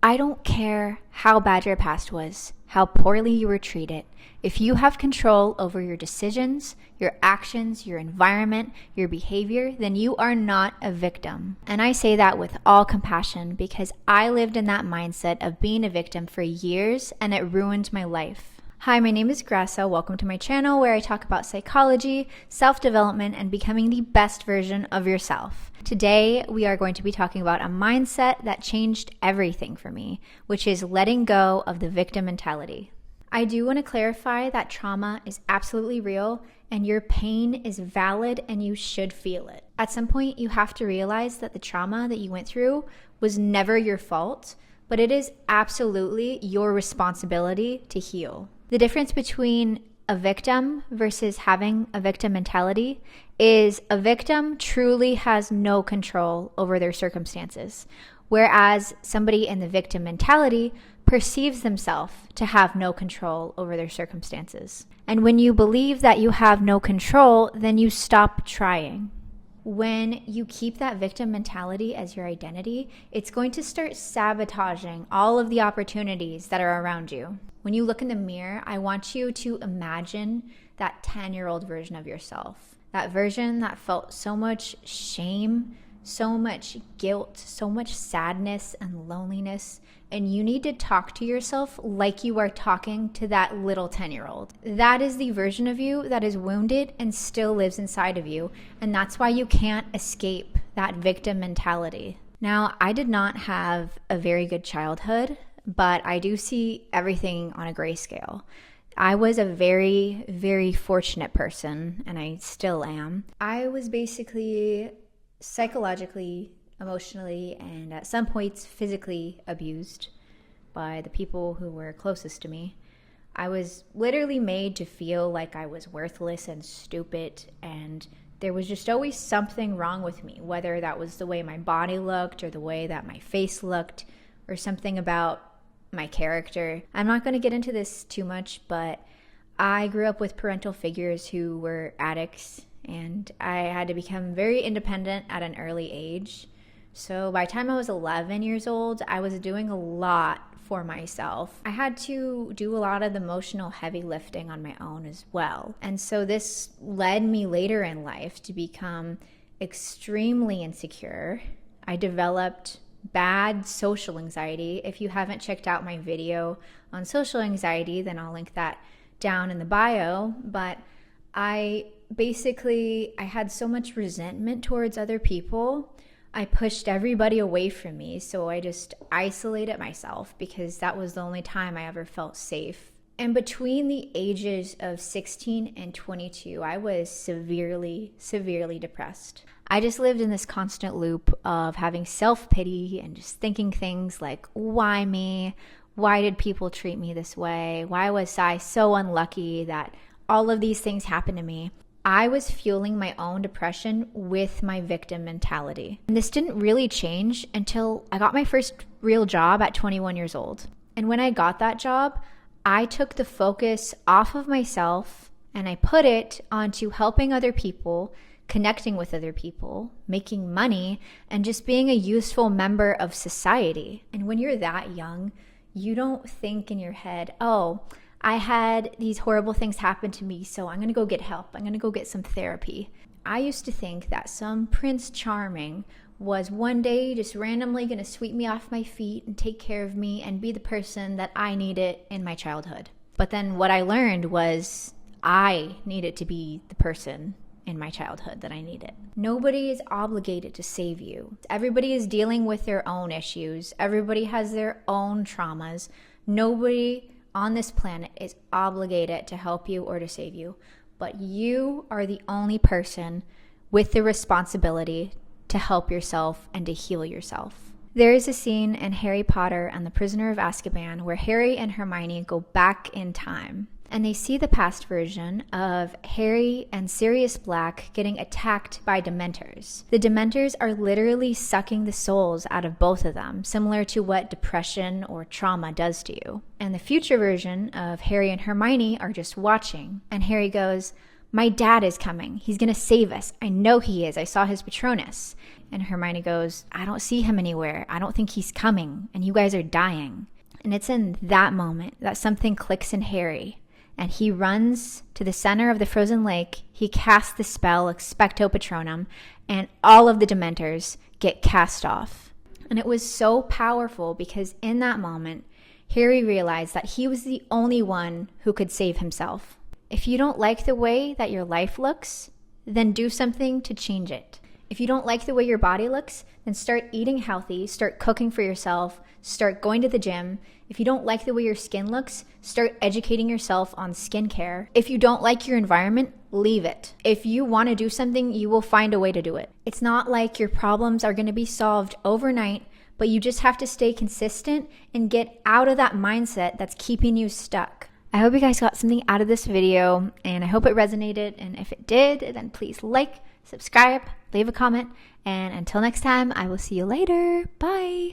I don't care how bad your past was, how poorly you were treated. If you have control over your decisions, your actions, your environment, your behavior, then you are not a victim. And I say that with all compassion because I lived in that mindset of being a victim for years and it ruined my life. Hi, my name is Grassa. Welcome to my channel where I talk about psychology, self-development, and becoming the best version of yourself. Today, we are going to be talking about a mindset that changed everything for me, which is letting go of the victim mentality. I do want to clarify that trauma is absolutely real and your pain is valid and you should feel it. At some point, you have to realize that the trauma that you went through was never your fault, but it is absolutely your responsibility to heal. The difference between a victim versus having a victim mentality is a victim truly has no control over their circumstances, whereas somebody in the victim mentality perceives themselves to have no control over their circumstances. And when you believe that you have no control, then you stop trying. When you keep that victim mentality as your identity, it's going to start sabotaging all of the opportunities that are around you. When you look in the mirror, I want you to imagine that 10-year-old version of yourself. That version that felt so much shame, so much guilt, so much sadness and loneliness. And you need to talk to yourself like you are talking to that little 10-year-old. That is the version of you that is wounded and still lives inside of you. And that's why you can't escape that victim mentality. Now, I did not have a very good childhood, but I do see everything on a grayscale. I was a very, very fortunate person, and I still am. I was basically psychologically, emotionally, and at some points physically abused by the people who were closest to me. I was literally made to feel like I was worthless and stupid, and there was just always something wrong with me, whether that was the way my body looked or the way that my face looked or something about my character. I'm not going to get into this too much, but I grew up with parental figures who were addicts, and I had to become very independent at an early age. So by the time I was 11 years old, I was doing a lot for myself. I had to do a lot of the emotional heavy lifting on my own as well. And so this led me later in life to become extremely insecure. I developed bad social anxiety. If you haven't checked out my video on social anxiety, then I'll link that down in the bio. But I had so much resentment towards other people. I pushed everybody away from me, so I just isolated myself because that was the only time I ever felt safe. And between the ages of 16 and 22, I was severely, severely depressed. I just lived in this constant loop of having self-pity and just thinking things like, why me? Why did people treat me this way? Why was I so unlucky that all of these things happened to me? I was fueling my own depression with my victim mentality. And this didn't really change until I got my first real job at 21 years old. And when I got that job, I took the focus off of myself and I put it onto helping other people, connecting with other people, making money, and just being a useful member of society. And when you're that young, you don't think in your head, oh, I had these horrible things happen to me, so I'm going to go get help. I'm going to go get some therapy. I used to think that some Prince Charming was one day just randomly going to sweep me off my feet and take care of me and be the person that I needed in my childhood. But then what I learned was I needed to be the person in my childhood that I needed. Nobody is obligated to save you. Everybody is dealing with their own issues. Everybody has their own traumas. Nobody on this planet is obligated to help you or to save you, but you are the only person with the responsibility to help yourself and to heal yourself. There is a scene in Harry Potter and the Prisoner of Azkaban where Harry and Hermione go back in time and they see the past version of Harry and Sirius Black getting attacked by Dementors. The Dementors are literally sucking the souls out of both of them, similar to what depression or trauma does to you. And the future version of Harry and Hermione are just watching. And Harry goes, My dad is coming. He's going to save us. I know he is. I saw his Patronus. And Hermione goes, I don't see him anywhere. I don't think he's coming. And you guys are dying. And it's in that moment that something clicks in Harry. And he runs to the center of the frozen lake. He casts the spell Expecto Patronum. And all of the Dementors get cast off. And it was so powerful because in that moment, Harry realized that he was the only one who could save himself. If you don't like the way that your life looks, then do something to change it. If you don't like the way your body looks, then start eating healthy, start cooking for yourself, start going to the gym. If you don't like the way your skin looks, start educating yourself on skincare. If you don't like your environment, leave it. If you want to do something, you will find a way to do it. It's not like your problems are going to be solved overnight, but you just have to stay consistent and get out of that mindset that's keeping you stuck. I hope you guys got something out of this video, and I hope it resonated. And if it did, then please like, subscribe, leave a comment, and until next time, I will see you later. Bye.